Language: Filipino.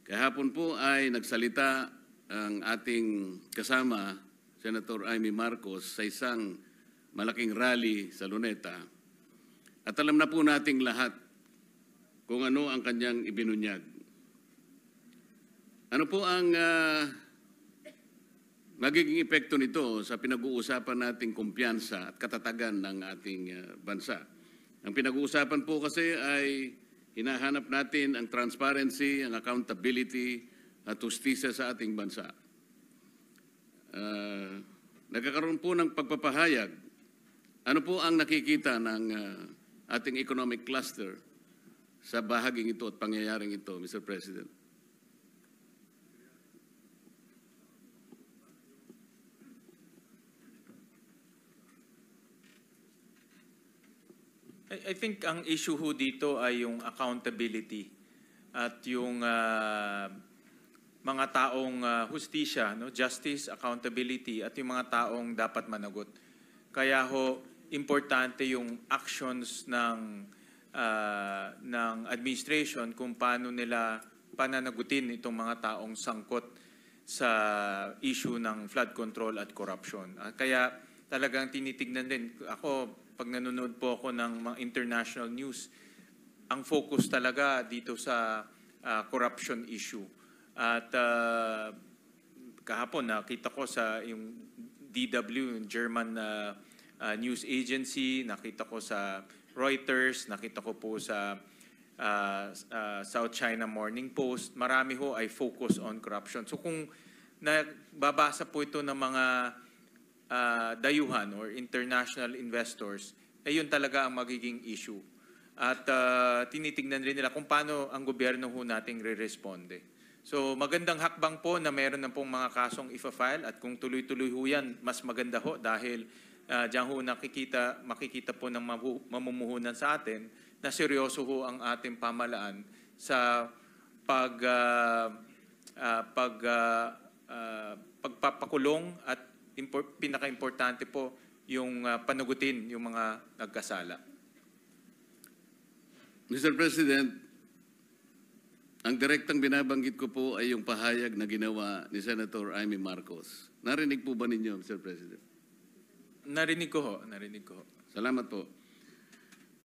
Kahapon po ay nagsalita ang ating kasama, Senator Amy Marcos, sa isang malaking rally sa Luneta. At alam na po nating lahat kung ano ang kanyang ibinunyag. Ano po ang magiging epekto nito sa pinag-uusapan nating kumpiyansa at katatagan ng ating bansa? Ang pinag-uusapan po kasi ay hinahanap natin ang transparency, ang accountability at justisya sa ating bansa. Nagkakaroon po ng pagpapahayag. Ano po ang nakikita ng ating economic cluster sa bahaging ito at pangyayaring ito, Mr. President? I think ang issue ho dito ay yung accountability at yung mga taong hustisya, no? Justice, accountability at yung mga taong dapat managot. Kaya ho, importante yung actions ng administration kung paano nila pananagutin itong mga taong sangkot sa issue ng flood control at corruption. Kaya talagang tinitignan din. Ako, pag nanonood po ako ng mga international news, ang focus talaga dito sa corruption issue. At kahapon nakita ko sa yung DW, yung German news agency, nakita ko sa Reuters, nakita ko po sa South China Morning Post, marami ho ay focus on corruption. So kung nababasa po ito ng mga dayuhan or international investors, yun talaga ang magiging issue. At tinitingnan rin nila kung paano ang gobyerno ho nating re-responde. So magandang hakbang po na meron na pong mga kasong ifa-file at kung tuloy-tuloy ho yan, mas maganda ho dahil diyan ho makikita po ng mamumuhunan sa atin na seryoso ho ang ating pamalaan sa pagpapakulong at pinaka-importante po yung panugutin yung mga nagkasala. Mr. President, ang direktang binabanggit ko po ay yung pahayag na ginawa ni Senator Amy Marcos. Narinig po ba ninyo, Mr. President? Narinig ko ho, narinig ko ho. Salamat po.